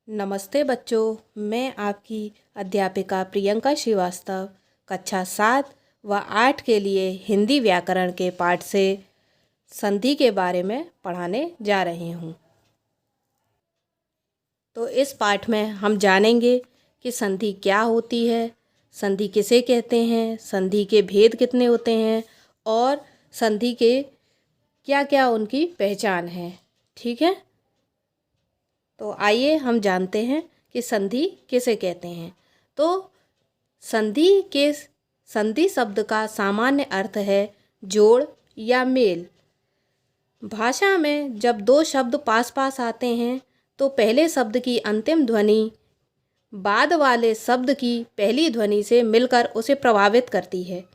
नमस्ते बच्चों, मैं आपकी अध्यापिका प्रियंका श्रीवास्तव कक्षा 7 व 8 के लिए हिंदी व्याकरण के पाठ से संधि के बारे में पढ़ाने जा रही हूँ। तो इस पाठ में हम जानेंगे कि संधि क्या होती है, संधि किसे कहते हैं, संधि के भेद कितने होते हैं और संधि के क्या क्या उनकी पहचान है। ठीक है, तो आइए हम जानते हैं कि संधि किसे कहते हैं। तो संधि शब्द का सामान्य अर्थ है जोड़ या मेल। भाषा में जब दो शब्द पास पास आते हैं तो पहले शब्द की अंतिम ध्वनि बाद वाले शब्द की पहली ध्वनि से मिलकर उसे प्रभावित करती है।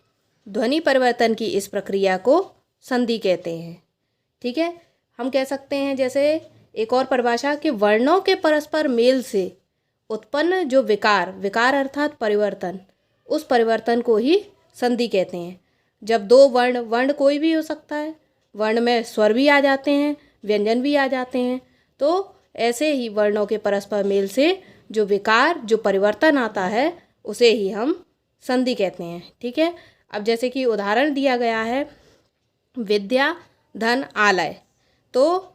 ध्वनि परिवर्तन की इस प्रक्रिया को संधि कहते हैं। ठीक है, हम कह सकते हैं जैसे एक और परिभाषा कि वर्णों के परस्पर मेल से उत्पन्न जो विकार अर्थात परिवर्तन, उस परिवर्तन को ही संधि कहते हैं। जब दो वर्ण कोई भी हो सकता है, वर्ण में स्वर भी आ जाते हैं, व्यंजन भी आ जाते हैं, तो ऐसे ही वर्णों के परस्पर मेल से जो परिवर्तन आता है उसे ही हम संधि कहते हैं। ठीक है, अब जैसे कि उदाहरण दिया गया है विद्या धन आलय, तो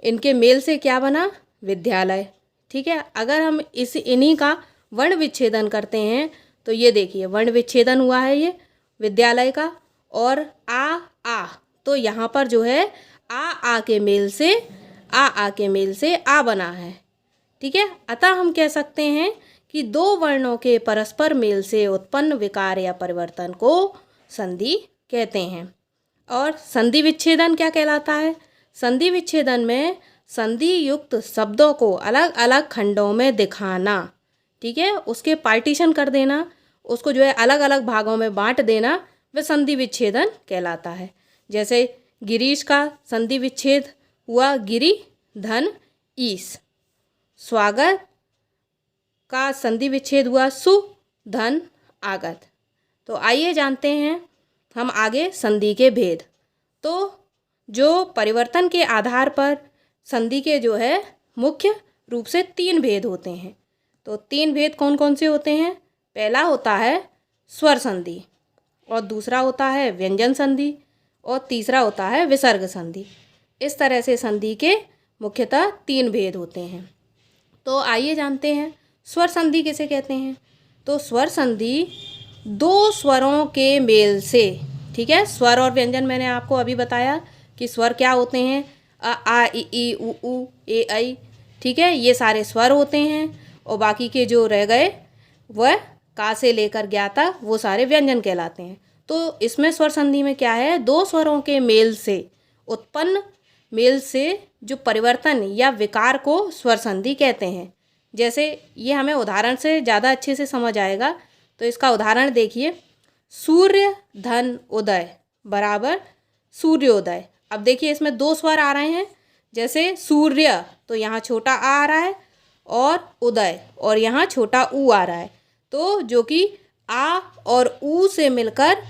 इनके मेल से क्या बना? विद्यालय। ठीक है, अगर हम इन्हीं का वर्ण विच्छेदन करते हैं तो ये देखिए वर्ण विच्छेदन हुआ है ये विद्यालय का, और आ तो यहाँ पर जो है आ के मेल से आ बना है। ठीक है, अतः हम कह सकते हैं कि दो वर्णों के परस्पर मेल से उत्पन्न विकार या परिवर्तन को संधि कहते हैं। और संधि विच्छेदन क्या कहलाता है? संधि विच्छेदन में संधि युक्त शब्दों को अलग अलग खंडों में दिखाना। ठीक है, उसके पार्टीशन कर देना, उसको जो है अलग अलग भागों में बांट देना, वह संधि विच्छेदन कहलाता है। जैसे गिरीश का संधि विच्छेद हुआ गिरि धन ईश, स्वागत का संधि विच्छेद हुआ सु धन आगत। तो आइए जानते हैं हम आगे संधि के भेद। तो जो परिवर्तन के आधार पर संधि के जो है मुख्य रूप से 3 भेद होते हैं। तो 3 भेद कौन कौन से होते हैं? पहला होता है स्वर संधि, और दूसरा होता है व्यंजन संधि, और तीसरा होता है विसर्ग संधि। इस तरह से संधि के मुख्यतः 3 भेद होते हैं। तो आइए जानते हैं स्वर संधि किसे कहते हैं। तो स्वर संधि दो स्वरों के मेल से, ठीक है, स्वर और व्यंजन मैंने आपको अभी बताया कि स्वर क्या होते हैं, आ इ ई उ ए ऐ। ठीक है, ये सारे स्वर होते हैं, और बाकी के जो रह गए वह का से लेकर ज्ञा तक वो सारे व्यंजन कहलाते हैं। तो इसमें स्वर संधि में क्या है, दो स्वरों के मेल से उत्पन्न मेल से जो परिवर्तन या विकार को स्वर संधि कहते हैं। जैसे ये हमें उदाहरण से ज़्यादा अच्छे से समझ आएगा। तो इसका उदाहरण देखिए, सूर्य धन उदय बराबर सूर्योदय। अब देखिए इसमें 2 स्वर आ रहे हैं, जैसे सूर्य तो यहाँ छोटा आ रहा है, और उदय और यहाँ छोटा ऊ आ रहा है, तो जो कि आ और ऊ से मिलकर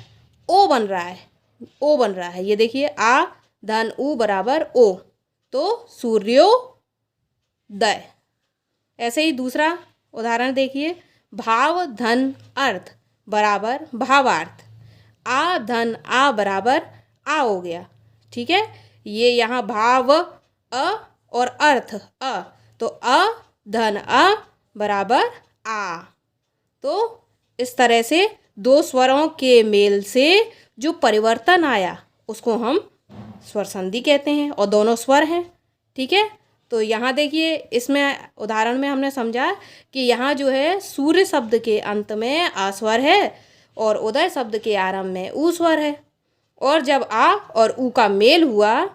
ओ बन रहा है। ये देखिए आ धन ऊ बराबर ओ, तो सूर्योदय। ऐसे ही दूसरा उदाहरण देखिए, भाव धन अर्थ बराबर भावार्थ। आ धन आ बराबर आ हो गया। ठीक है, ये यहाँ भाव अ और अर्थ अ, तो अ धन अ बराबर आ। तो इस तरह से दो स्वरों के मेल से जो परिवर्तन आया उसको हम स्वर संधि कहते हैं, और दोनों स्वर हैं। ठीक है, तो यहाँ देखिए इसमें उदाहरण में हमने समझा कि यहाँ जो है सूर्य शब्द के अंत में आ स्वर है, और उदय शब्द के आरंभ में ऊ स्वर है, और जब आ और ऊ का मेल हुआ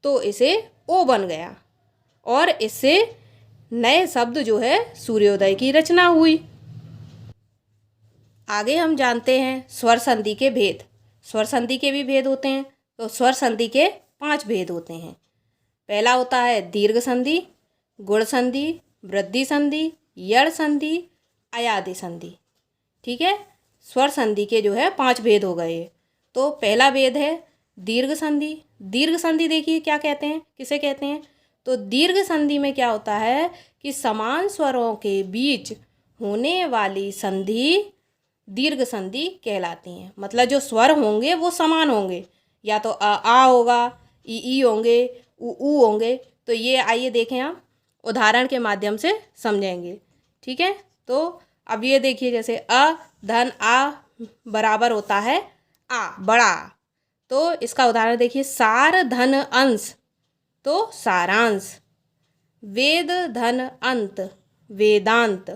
तो इसे ओ बन गया, और इससे नए शब्द जो है सूर्योदय की रचना हुई। आगे हम जानते हैं स्वर संधि के भेद। स्वर संधि के भी भेद होते हैं। तो स्वर संधि के 5 भेद होते हैं। पहला होता है दीर्घ संधि, गुण संधि, वृद्धि संधि, यड़ संधि, अयादि संधि। ठीक है, स्वर संधि के जो है 5 भेद हो गए। तो पहला भेद है दीर्घ संधि। दीर्घ संधि देखिए क्या कहते हैं, किसे कहते हैं? तो दीर्घ संधि में क्या होता है कि समान स्वरों के बीच होने वाली संधि दीर्घ संधि कहलाती हैं। मतलब जो स्वर होंगे वो समान होंगे, या तो आ होगा, ई होंगे, ऊ होंगे। तो ये आइए देखें, हम उदाहरण के माध्यम से समझेंगे। ठीक है, तो अब ये देखिए, जैसे अ धन आ बराबर होता है आ, बड़ा। तो इसका उदाहरण देखिए, सार धन अंश तो सारांश, वेद धन अंत वेदांत,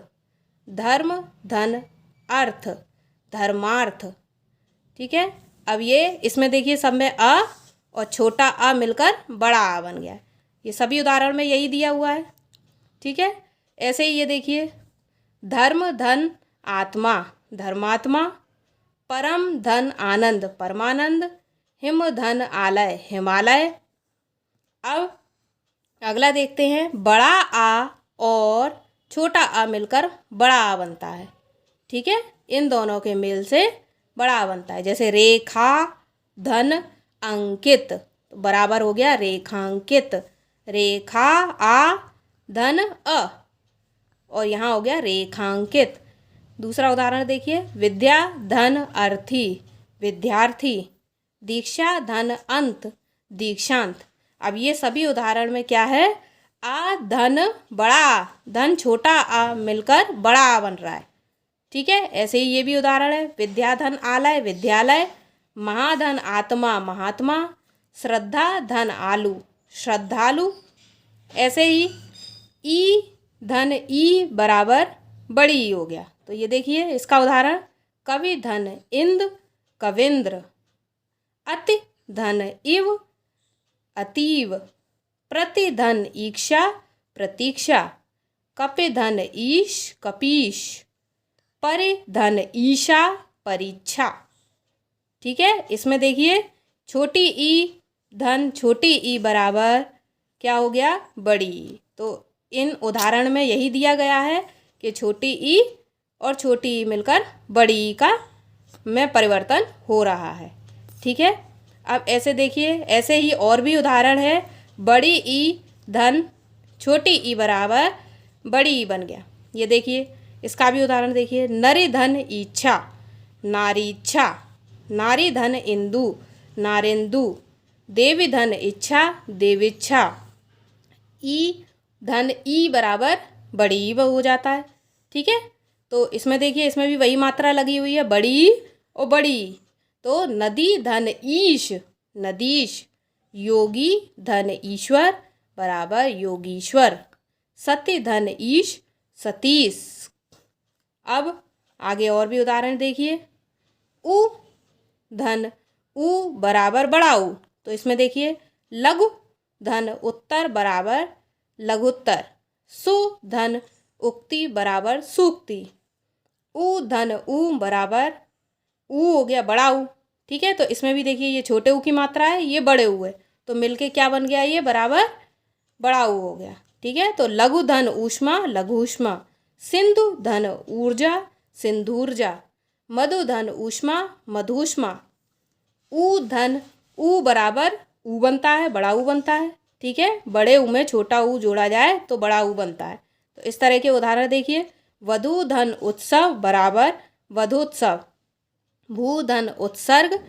धर्म धन अर्थ धर्मार्थ। ठीक है, अब ये इसमें देखिए, सब में अ और छोटा अ मिलकर बड़ा आ बन गया। ये सभी उदाहरण में यही दिया हुआ है। ठीक है, ऐसे ही ये देखिए, धर्म धन आत्मा धर्मात्मा, परम धन आनंद परमानंद, हिम धन आलय हिमालय। अब अगला देखते हैं, बड़ा आ और छोटा आ मिलकर बड़ा आ बनता है। ठीक है, इन दोनों के मेल से बड़ा आ बनता है। जैसे रेखा धन अंकित तो बराबर हो गया रेखांकित, रेखा आ धन अ और यहाँ हो गया रेखांकित। दूसरा उदाहरण देखिए, विद्या धन अर्थी विद्यार्थी, दीक्षा धन अंत दीक्षांत। अब ये सभी उदाहरण में क्या है, आ धन बड़ा धन छोटा आ मिलकर बड़ा आ बन रहा है। ठीक है, ऐसे ही ये भी उदाहरण है, विद्या धन आलय विद्यालय, महाधन आत्मा महात्मा, श्रद्धा धन आलू श्रद्धालु। ऐसे ही ई धन ई बराबर बड़ी ई हो गया। तो ये देखिए इसका उदाहरण, कवि धन इंद्र कविंद्र, अति धन इव अतीव, प्रति धन ईक्षा प्रतीक्षा, कपि धन ईश कपीश, परि धन ईशा परीक्षा। ठीक है, इसमें देखिए छोटी ई धन छोटी ई बराबर क्या हो गया, बड़ी ई। तो इन उदाहरण में यही दिया गया है कि छोटी ई और छोटी ई मिलकर बड़ी ई का में परिवर्तन हो रहा है। ठीक है, अब ऐसे देखिए, ऐसे ही और भी उदाहरण है, बड़ी ई धन छोटी ई बराबर बड़ी ई बन गया। ये देखिए इसका भी उदाहरण देखिए, नरि धन इच्छा नारी इच्छा, नारी धन इंदु नारेंदु, देवी धन इच्छा देविच्छा, ई धन ई बराबर बड़ी ई हो जाता है। ठीक है, तो इसमें देखिए, इसमें भी वही मात्रा लगी हुई है, बड़ी और बड़ी। तो नदी धन ईश नदीश, योगी धन ईश्वर बराबर योगीश्वर, सत्य धन ईश सतीश। अब आगे और भी उदाहरण देखिए, उ धन उ बराबर बड़ा उ। तो इसमें देखिए, लघु धन उत्तर बराबर लघुत्तर, सु धन उक्ति बराबर सूक्ति, उ धन उ बराबर उ हो गया बड़ा उ। ठीक है, तो इसमें भी देखिए, ये छोटे उ की मात्रा है, ये बड़े उ है, तो मिलके क्या बन गया, ये बराबर बड़ा उ हो गया। ठीक है, तो लघु धन ऊष्मा लघुष्मा, सिंधु धन ऊर्जा सिंधुर्जा, मधु धन ऊष्मा मधुष्मा, उ धन उ बराबर उ बनता है, बड़ा उ बनता है। ठीक है, बड़े उ में छोटा उ जोड़ा जाए तो बड़ा उ बनता है। तो इस तरह के उदाहरण देखिए, वधु धन उत्सव बराबर वधोत्सव, भू धन उत्सर्ग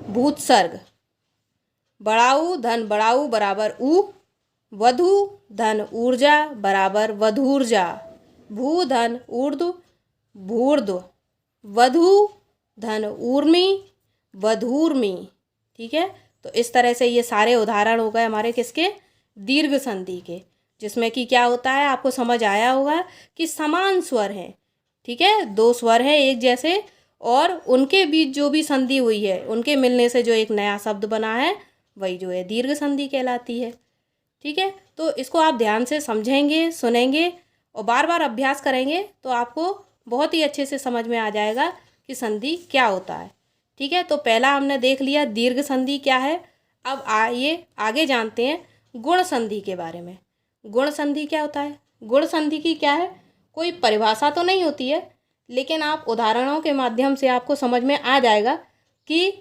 भूत्सर्ग, बड़ाऊ धन बड़ाऊ बराबर उ, वधु धन ऊर्जा बराबर वधूर्जा, भू धन ऊर्ध्व भूर्ध्व, वधु धन ऊर्मी वधूर्मी। ठीक है, तो इस तरह से ये सारे उदाहरण हो गए हमारे किसके, दीर्घ संधि के, जिसमें कि क्या होता है, आपको समझ आया होगा कि समान स्वर हैं। ठीक है, दो स्वर हैं एक जैसे, और उनके बीच जो भी संधि हुई है, उनके मिलने से जो एक नया शब्द बना है, वही जो है दीर्घ संधि कहलाती है। ठीक है, तो इसको आप ध्यान से समझेंगे, सुनेंगे और बार बार अभ्यास करेंगे तो आपको बहुत ही अच्छे से समझ में आ जाएगा कि संधि क्या होता है। ठीक है, तो पहला हमने देख लिया दीर्घ संधि क्या है। अब आइए आगे जानते हैं गुण संधि के बारे में। गुण संधि क्या होता है, गुण संधि की क्या है, कोई परिभाषा तो नहीं होती है, लेकिन आप उदाहरणों के माध्यम से आपको समझ में आ जाएगा कि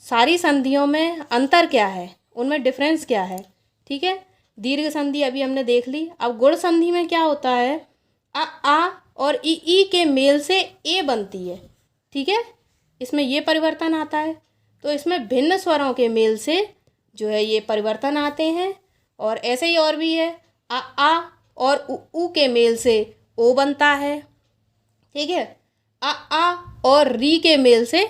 सारी संधियों में अंतर क्या है, उनमें डिफरेंस क्या है। ठीक है, दीर्घ संधि अभी हमने देख ली। अब गुण संधि में क्या होता है, आ और ई के मेल से ए बनती है, ठीक है, इसमें ये परिवर्तन आता है। तो इसमें भिन्न स्वरों के मेल से जो है ये परिवर्तन आते हैं। और ऐसे ही और भी है, आ और उ के मेल से ओ बनता है, ठीक है, आ और री के मेल से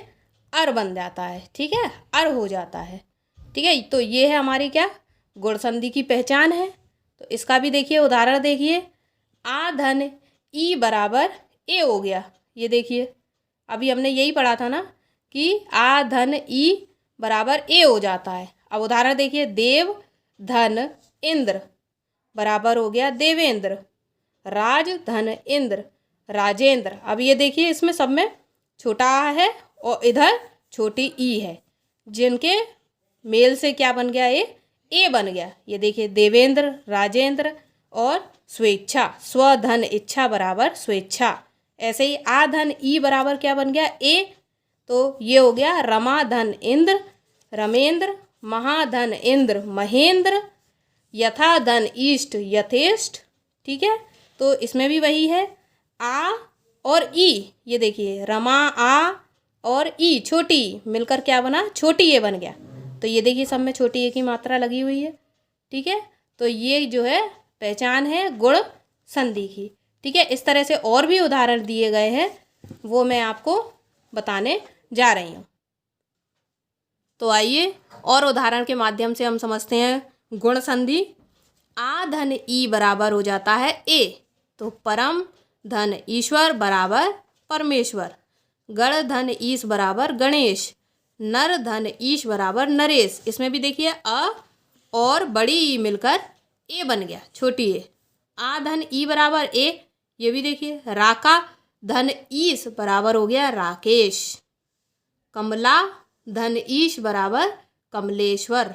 अर बन जाता है, ठीक है, अर हो जाता है, ठीक है। तो ये है हमारी क्या गुण संधि की पहचान है। तो इसका भी देखिए उदाहरण देखिए, आ धन ई बराबर ए हो गया। ये देखिए अभी हमने यही पढ़ा था ना कि आ धन ई बराबर ए हो जाता है। अब उदाहरण देखिए, देव धन इंद्र बराबर हो गया देवेंद्र, राज धन इंद्र राजेंद्र। अब ये देखिए इसमें सब में छोटा आ है और इधर छोटी ई है, जिनके मेल से क्या बन गया, ए बन गया। ये देखिए देवेंद्र, राजेंद्र और स्वेच्छा, स्वधन इच्छा बराबर स्वेच्छा। ऐसे ही आ धन ई बराबर क्या बन गया, ए। तो ये हो गया रमा धन इंद्र रमेंद्र, महाधन इंद्र महेंद्र, यथा धन ईष्ट यथेष्ट, ठीक है। तो इसमें भी वही है, आ और ई, ये देखिए रमा आ और ई छोटी मिलकर क्या बना, छोटी ए बन गया। तो ये देखिए सब में छोटी ए की मात्रा लगी हुई है, ठीक है। तो ये जो है पहचान है गुण संधि की, ठीक है। इस तरह से और भी उदाहरण दिए गए हैं, वो मैं आपको बताने जा रही हूँ। तो आइए और उदाहरण के माध्यम से हम समझते हैं गुण संधि। आ धन ई बराबर हो जाता है ए, तो परम धन ईश्वर बराबर परमेश्वर, गण धन ईश बराबर गणेश, नर धन ईश बराबर नरेश। इसमें भी देखिए अ और बड़ी ई मिलकर ए बन गया, छोटी ए। आ धन ई बराबर ए, ये भी देखिए राका धन ईश बराबर हो गया राकेश, कमला धन ईश बराबर कमलेश्वर,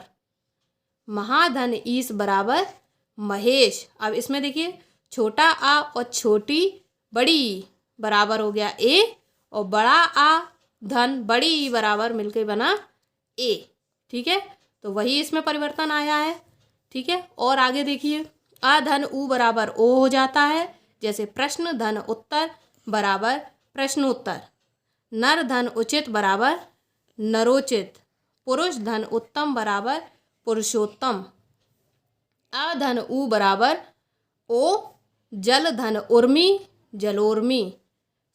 महाधन ईश बराबर महेश। अब इसमें देखिए छोटा आ और छोटी बड़ी बराबर हो गया ए, और बड़ा आ धन बड़ी ई बराबर मिलके बना ए, ठीक है। तो वही इसमें परिवर्तन आया है, ठीक है। और आगे देखिए, आ धन उ बराबर ओ हो जाता है, जैसे प्रश्न धन उत्तर बराबर प्रश्नोत्तर, नर धन उचित बराबर नरोचित, पुरुष धन उत्तम बराबर पुरुषोत्तम, आ धन उ बराबर ओ, जल धन उर्मी जलोर्मी,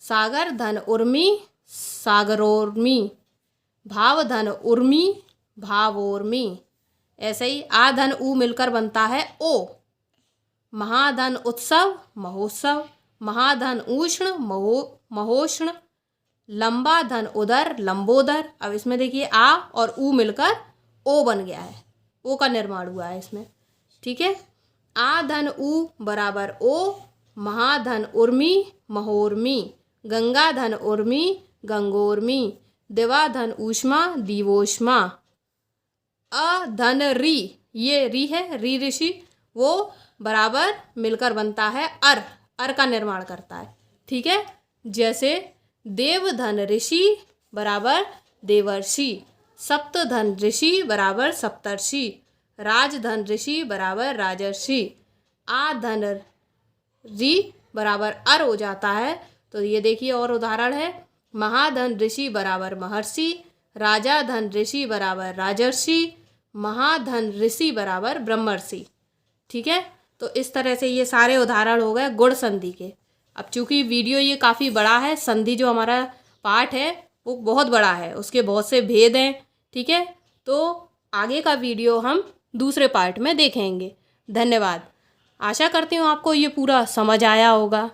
सागर धन उर्मी सागरोर्मी, भाव धन उर्मी भावोर्मी। ऐसे ही आ धन उ मिलकर बनता है ओ, महाधन उत्सव महोत्सव, महाधन उष्ण महोष्ण, लंबा धन उदर लंबोदर। अब इसमें देखिए आ और उ मिलकर ओ बन गया है, ओ का निर्माण हुआ है इसमें, ठीक है। आ धन उ बराबर ओ, महाधन उर्मी महोर्मी, गंगा धन उर्मी गंगोर्मी, दिवा धन ऊष्मा दिवोष्मा, अ धन री, ये री है री ऋषि, वो बराबर मिलकर बनता है अर का निर्माण करता है, ठीक है। जैसे देव धन ऋषि बराबर देवर्षि, सप्त धन ऋषि बराबर सप्तर्षि, राजधन ऋषि बराबर राजर्षि, आ धन री बराबर अर हो जाता है। तो ये देखिए और उदाहरण है, महाधन ऋषि बराबर महर्षि, राजा धन ऋषि बराबर राजर्षि, महाधन ऋषि बराबर ब्रह्मर्षि, ठीक है। तो इस तरह से ये सारे उदाहरण हो गए गुण संधि के। अब चूंकि वीडियो ये काफ़ी बड़ा है, संधि जो हमारा पाठ है वो बहुत बड़ा है, उसके बहुत से भेद हैं, ठीक है। तो आगे का वीडियो हम दूसरे पार्ट में देखेंगे। धन्यवाद। आशा करती हूँ आपको ये पूरा समझ आया होगा।